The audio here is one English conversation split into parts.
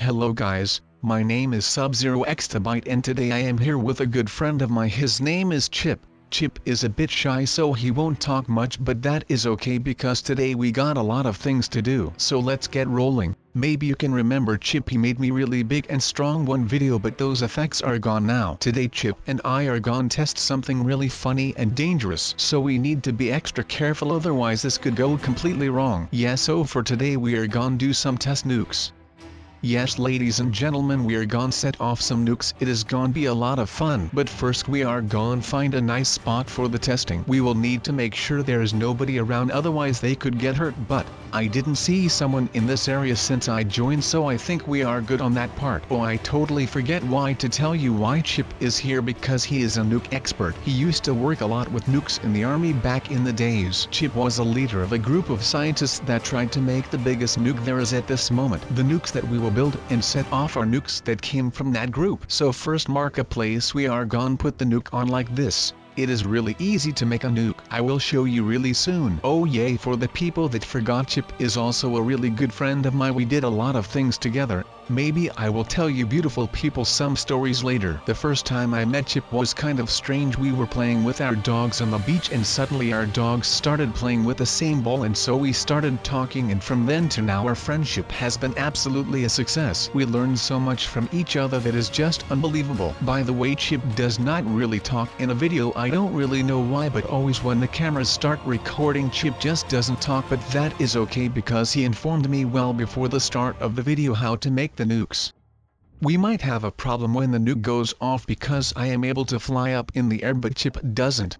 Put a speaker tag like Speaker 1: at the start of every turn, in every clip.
Speaker 1: Hello guys, my name is SubZeroExtabyte and today I am here with a good friend of mine. His name is Chip. Chip is a bit shy so he won't talk much, but that is okay because today we got a lot of things to do. So let's get rolling. Maybe you can remember Chip, he made me really big and strong one video, but those effects are gone now. Today Chip and I are gonna test something really funny and dangerous, so we need to be extra careful, otherwise this could go completely wrong. Yeah, so for today we are gonna do some test nukes. Yes ladies and gentlemen, we are gonna set off some nukes. It is gonna be a lot of fun. But first we are gonna find a nice spot for the testing. We will need to make sure there is nobody around, otherwise they could get hurt. But I didn't see someone in this area since I joined, so I think we are good on that part. Oh, I totally forget why to tell you why Chip is here, because he is a nuke expert. He used to work a lot with nukes in the army back in the days. Chip was a leader of a group of scientists that tried to make the biggest nuke there is at this moment. The nukes that we will build and set off are nukes that came from that group. So first mark a place. We are gonna put the nuke on like this. It is really easy to make a nuke. I will show you really soon. Oh yay, for the people that forgot, Chip is also a really good friend of mine. We did a lot of things together. Maybe I will tell you beautiful people some stories later. The first time I met Chip was kind of strange. We were playing with our dogs on the beach and suddenly our dogs started playing with the same ball, and so we started talking, and from then to now our friendship has been absolutely a success. We learned so much from each other that is just unbelievable. By the way, Chip does not really talk in a video. I don't really know why, but always when the cameras start recording Chip just doesn't talk, but that is okay because he informed me well before the start of the video how to make the nukes. We might have a problem when the nuke goes off because I am able to fly up in the air but Chip doesn't.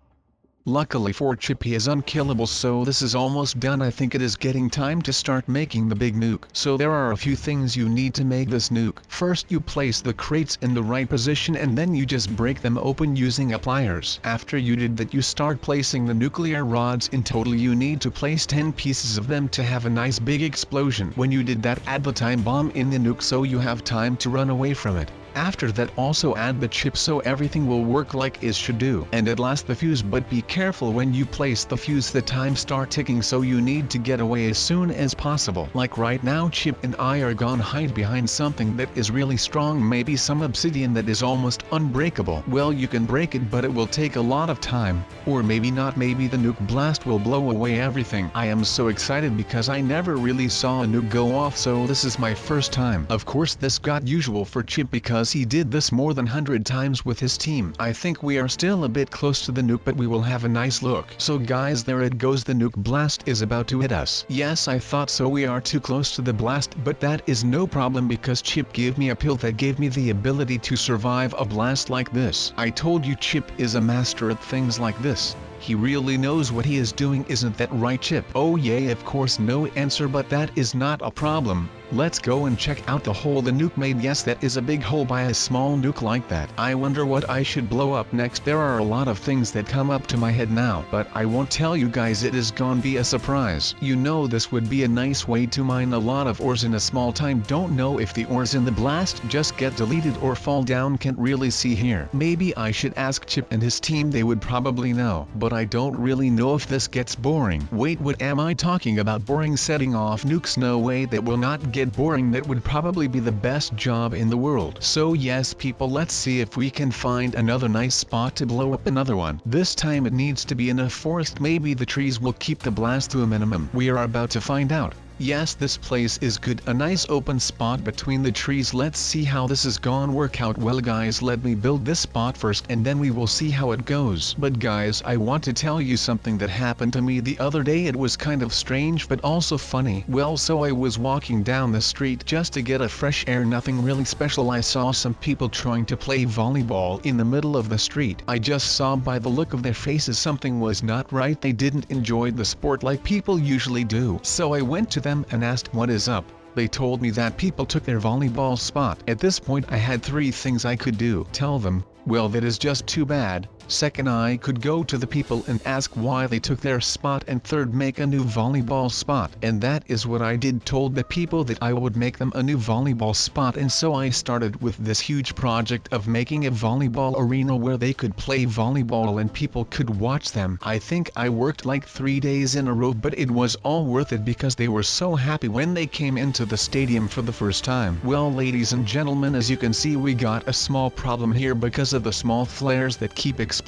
Speaker 1: Luckily for Chip, he is unkillable, so this is almost done. I think it is getting time to start making the big nuke. So there are a few things you need to make this nuke. First you place the crates in the right position and then you just break them open using pliers. After you did that, you start placing the nuclear rods. In total you need to place 10 pieces of them to have a nice big explosion. When you did that, add the time bomb in the nuke so you have time to run away from it. After that also add the chip so everything will work like it should do. And at last the fuse, but be careful when you place the fuse, the time start ticking, so you need to get away as soon as possible. Like right now Chip and I are gonna hide behind something that is really strong, maybe some obsidian that is almost unbreakable. Well, you can break it but it will take a lot of time, or maybe not. Maybe the nuke blast will blow away everything. I am so excited because I never really saw a nuke go off, so this is my first time. Of course this got usual for Chip because he did this more than 100 times with his team. I think we are still a bit close to the nuke, but we will have a nice look. So guys, there it goes, the nuke blast is about to hit us. Yes, I thought so, we are too close to the blast, but that is no problem because Chip gave me a pill that gave me the ability to survive a blast like this. I told you Chip is a master at things like this. He really knows what he is doing, isn't that right Chip? Oh yay, of course no answer, but that is not a problem. Let's go and check out the hole the nuke made. Yes, that is a big hole by a small nuke like that. I wonder what I should blow up next. There are a lot of things that come up to my head now, but I won't tell you guys, it is gonna be a surprise. You know, this would be a nice way to mine a lot of ores in a small time. Don't know if the ores in the blast just get deleted or fall down, can't really see here. Maybe I should ask Chip and his team, they would probably know, but I don't really know if this gets boring. Wait, what am I talking about? Boring? Setting off nukes? No way, that will not get boring. That would probably be the best job in the world. So yes people, let's see if we can find another nice spot to blow up another one. This time it needs to be in a forest. Maybe the trees will keep the blast to a minimum. We are about to find out. Yes, this place is good, a nice open spot between the trees. Let's see how this is gonna work out. Well guys, let me build this spot first and then we will see how it goes. But guys, I want to tell you something that happened to me the other day. It was kind of strange but also funny. Well, so I was walking down the street just to get a fresh air, nothing really special. I saw some people trying to play volleyball in the middle of the street. I just saw by the look of their faces something was not right. They didn't enjoy the sport like people usually do. So I went to them and asked what is up. They told me that people took their volleyball spot. At this point I had 3 things I could do. Tell them, Well, that is just too bad. Second, I could go to the people and ask why they took their spot, and third, make a new volleyball spot. And that is what I did, told the people that I would make them a new volleyball spot, and so I started with this huge project of making a volleyball arena where they could play volleyball and people could watch them. I think I worked like 3 days in a row, but it was all worth it because they were so happy when they came into the stadium for the first time. Well, ladies and gentlemen, as you can see, we got a small problem here because of the small flares that keep exploding.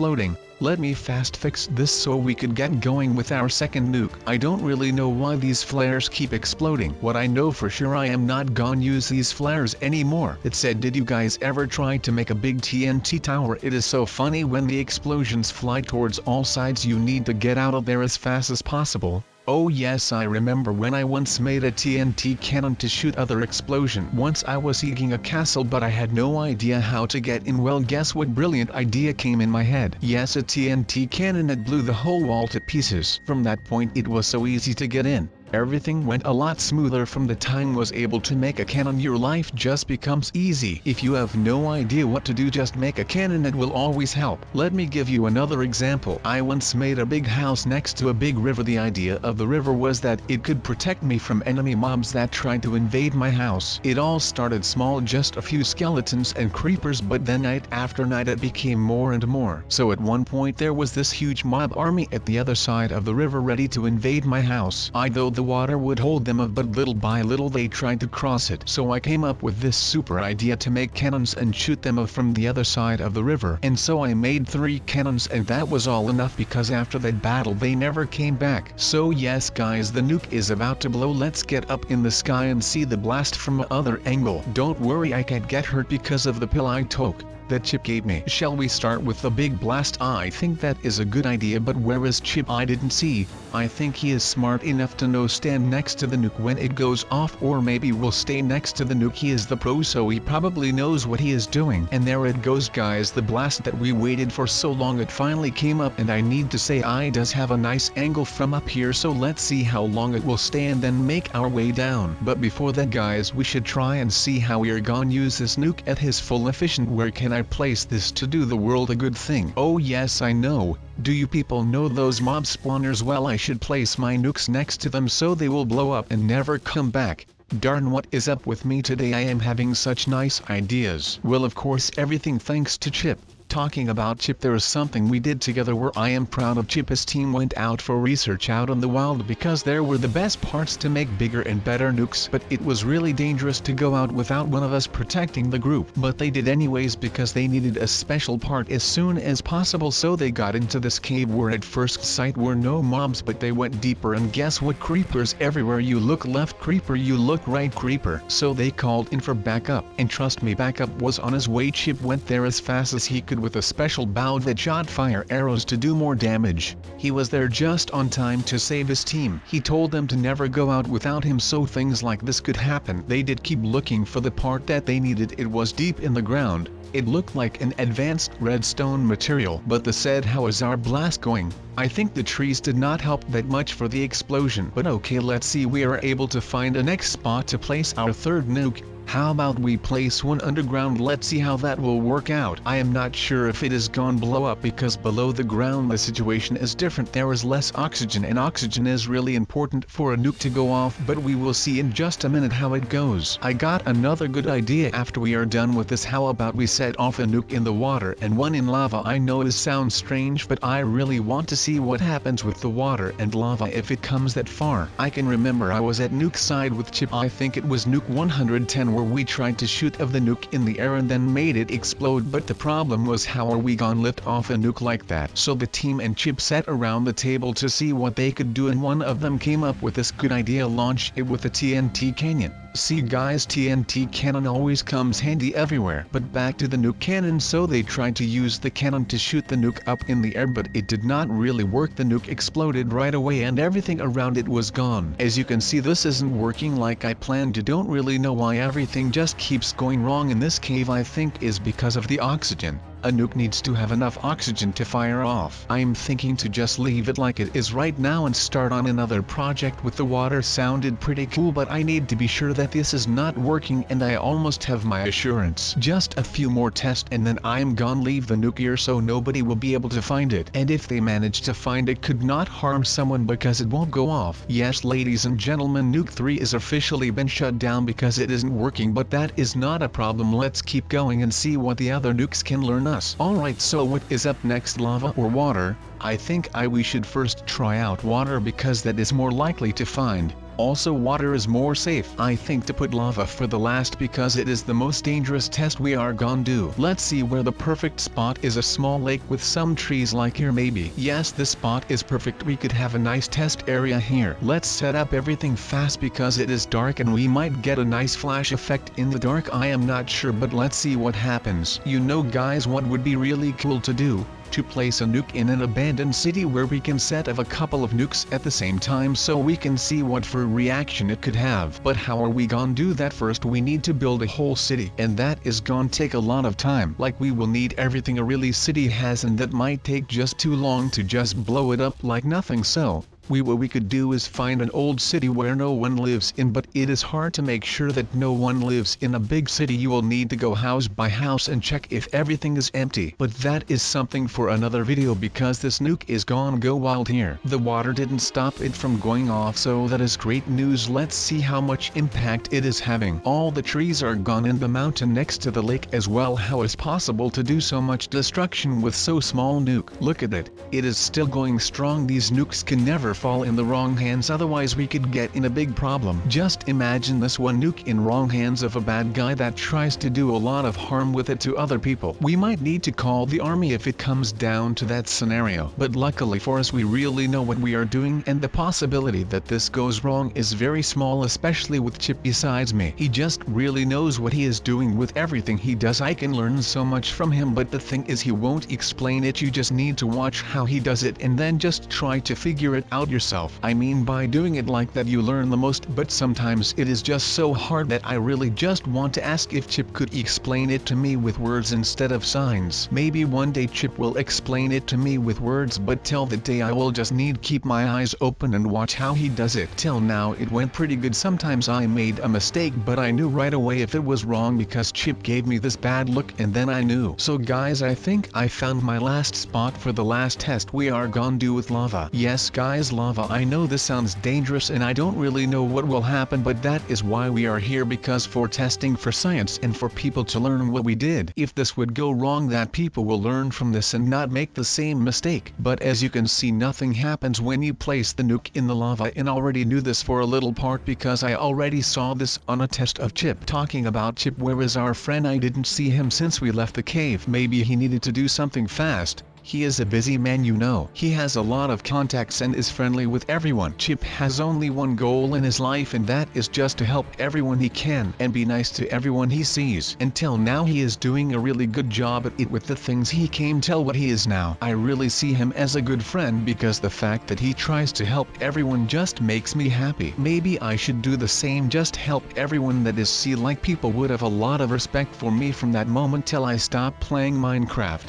Speaker 1: Let me fast fix this so we could get going with our second nuke. I don't really know why these flares keep exploding. What I know for sure, I am not gonna use these flares anymore. It said, did you guys ever try to make a big TNT tower? It is so funny when the explosions fly towards all sides, you need to get out of there as fast as possible. Oh yes, I remember when I once made a TNT cannon to shoot other explosion. Once I was seeking a castle, but I had no idea how to get in. Well, guess what brilliant idea came in my head? Yes, a TNT cannon that blew the whole wall to pieces. From that point it was so easy to get in. Everything went a lot smoother from the time was able to make a cannon. Your life just becomes easy. If you have no idea what to do, just make a cannon, it will always help. Let me give you another example. I once made a big house next to a big river. The idea of the river was that it could protect me from enemy mobs that tried to invade my house. It all started small, just a few skeletons and creepers, but then night after night it became more and more. So at one point there was this huge mob army at the other side of the river ready to invade my house. Though the water would hold them off, but little by little they tried to cross it. So I came up with this super idea to make cannons and shoot them off from the other side of the river. And so I made 3 cannons, and that was all enough because after that battle they never came back. So yes guys, the nuke is about to blow. Let's get up in the sky and see the blast from another angle. Don't worry, I can't get hurt because of the pill I took that Chip gave me. Shall we start with the big blast? I think that is a good idea, but where is Chip? I didn't see. I think he is smart enough to know stand next to the nuke when it goes off, or maybe we'll stay next to the nuke. He is the pro, so he probably knows what he is doing. And there it goes guys, the blast that we waited for so long, it finally came up, and I need to say I does have a nice angle from up here, so let's see how long it will stay and then make our way down. But before that guys, we should try and see how we are gonna use this nuke at his full efficient. Where can I place this to do the world a good thing? Oh yes, I know. Do you people know those mob spawners? Well, I should place my nukes next to them so they will blow up and never come back. Darn, what is up with me today? I am having such nice ideas. Well, of course everything thanks to Chip. Talking about Chip, there is something we did together where I am proud of. Chip. His team went out for research out in the wild because there were the best parts to make bigger and better nukes, but it was really dangerous to go out without one of us protecting the group. But they did anyways because they needed a special part as soon as possible, so they got into this cave where at first sight were no mobs, but they went deeper, and guess what? Creepers everywhere. You look left, creeper, you look right, creeper. So they called in for backup, and trust me, backup was on his way. Chip went there as fast as he could with a special bow that shot fire arrows to do more damage. He was there just on time to save his team. He told them to never go out without him so things like this could happen. They did keep looking for the part that they needed. It was deep in the ground. It looked like an advanced redstone material. But the said, how is our blast going? I think the trees did not help that much for the explosion. But okay, let's see. We are able to find a next spot to place our third nuke. How about we place one underground? Let's see how that will work out. I am not sure if it is gonna blow up because below the ground the situation is different. There is less oxygen, and oxygen is really important for a nuke to go off, but we will see in just a minute how it goes. I got another good idea. After we are done with this, how about we set off a nuke in the water and one in lava? I know it sounds strange, but I really want to see what happens with the water and lava if it comes that far. I can remember I was at nuke side with Chip. I think it was nuke 110 where we tried to shoot of the nuke in the air and then made it explode, but the problem was how are we gonna lift off a nuke like that? So the team and Chip sat around the table to see what they could do, and one of them came up with this good idea: launch it with a TNT cannon. See guys, TNT cannon always comes handy everywhere. But back to the nuke cannon. So they tried to use the cannon to shoot the nuke up in the air, but it did not really work. The nuke exploded right away and everything around it was gone. As you can see, this isn't working like I planned to. Don't really know why everything just keeps going wrong in this cave. I think is because of the oxygen. A nuke needs to have enough oxygen to fire off. I'm thinking to just leave it like it is right now and start on another project with the water. Sounded pretty cool, but I need to be sure that this is not working, and I almost have my assurance. Just a few more tests and then I'm gonna leave the nuke here so nobody will be able to find it. And if they manage to find it, could not harm someone because it won't go off. Yes, ladies and gentlemen, nuke 3 is officially been shut down because it isn't working, but that is not a problem. Let's keep going and see what the other nukes can learn us. Alright, so what is up next, lava or water? I think we should first try out water because that is more likely to find. Also, water is more safe. I think to put lava for the last because it is the most dangerous test we are gonna do. Let's see where the perfect spot is. A small lake with some trees like here maybe. Yes, this spot is perfect. We could have a nice test area here. Let's set up everything fast because it is dark and we might get a nice flash effect in the dark. I am not sure, but let's see what happens. You know guys, what would be really cool to do? To place a nuke in an abandoned city where we can set off a couple of nukes at the same time so we can see what for reaction it could have. But how are we gonna do that? First we need to build a whole city, and that is gonna take a lot of time. Like we will need everything a really city has, and that might take just too long to just blow it up like nothing. So what we could do is find an old city where no one lives in, but it is hard to make sure that no one lives in a big city. You will need to go house by house and check if everything is empty. But that is something for another video because this nuke is gonna go wild here. The water didn't stop it from going off, so that is great news. Let's see how much impact it is having. All the trees are gone in the mountain next to the lake as well. How is possible to do so much destruction with so small nuke? Look at it. It is still going strong. These nukes can never fall in the wrong hands, otherwise we could get in a big problem. Just imagine this one nuke in wrong hands of a bad guy that tries to do a lot of harm with it to other people. We might need to call the army if it comes down to that scenario. But luckily for us, we really know what we are doing, and the possibility that this goes wrong is very small, especially with Chip besides me. He just really knows what he is doing with everything he does. I can learn so much from him, but the thing is he won't explain it. You just need to watch how he does it and then just try to figure it out yourself. I mean, by doing it like that you learn the most, but sometimes it is just so hard that I really just want to ask if Chip could explain it to me with words instead of signs. Maybe one day Chip will explain it to me with words, but till the day I will just need keep my eyes open and watch how he does it. Till now it went pretty good. Sometimes I made a mistake, but I knew right away if it was wrong because Chip gave me this bad look and then I knew. So guys, I think I found my last spot for the last test we are gonna do with lava. Yes guys, lava. I know this sounds dangerous and I don't really know what will happen, but that is why we are here, because for testing, for science, and for people to learn what we did. If this would go wrong, that people will learn from this and not make the same mistake. But as you can see, nothing happens when you place the nuke in the lava, and already knew this for a little part because I already saw this on a test of Chip. Talking about Chip, where is our friend? I didn't see him since we left the cave. Maybe he needed to do something fast. He is a busy man, you know. He has a lot of contacts and is friendly with everyone. Chip has only one goal in his life, and that is just to help everyone he can and be nice to everyone he sees. Until now he is doing a really good job at it with the things he came tell what he is now. I really see him as a good friend because the fact that he tries to help everyone just makes me happy. Maybe I should do the same, just help everyone. That is, see, like people would have a lot of respect for me from that moment till I stopped playing Minecraft.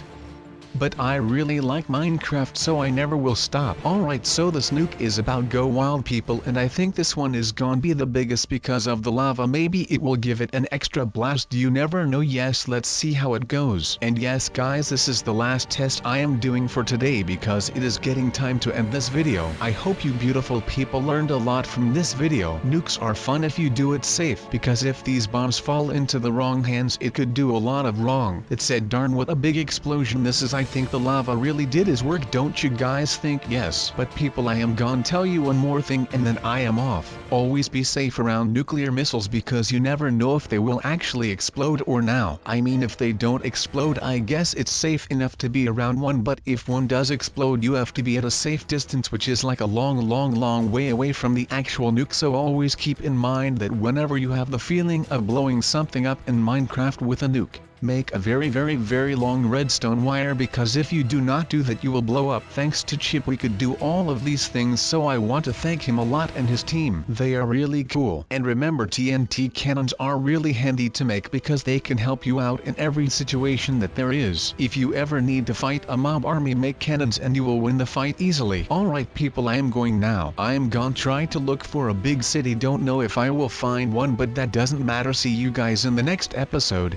Speaker 1: But I really like Minecraft, so I never will stop. Alright, so this nuke is about go wild people, and I think this one is gonna be the biggest because of the lava. Maybe it will give it an extra blast, you never know. Yes, let's see how it goes. And yes guys, this is the last test I am doing for today because it is getting time to end this video. I hope you beautiful people learned a lot from this video. Nukes are fun if you do it safe, because if these bombs fall into the wrong hands it could do a lot of wrong. It said, darn, what a big explosion this is. I think the lava really did his work, don't you guys think? Yes. But people, I am gonna tell you one more thing and then I am off. Always be safe around nuclear missiles because you never know if they will actually explode or now. I mean, if they don't explode, I guess it's safe enough to be around one, but if one does explode you have to be at a safe distance, which is like a long way away from the actual nuke. So always keep in mind that whenever you have the feeling of blowing something up in Minecraft with a nuke, Make a very long redstone wire, because if you do not do that you will blow up. Thanks to Chip we could do all of these things, so I want to thank him a lot and his team. They are really cool. And remember, TNT cannons are really handy to make because they can help you out in every situation that there is. If you ever need to fight a mob army, make cannons and you will win the fight easily. Alright people, I am going now. I am gonna try to look for a big city. Don't know if I will find one, but that doesn't matter. See you guys in the next episode.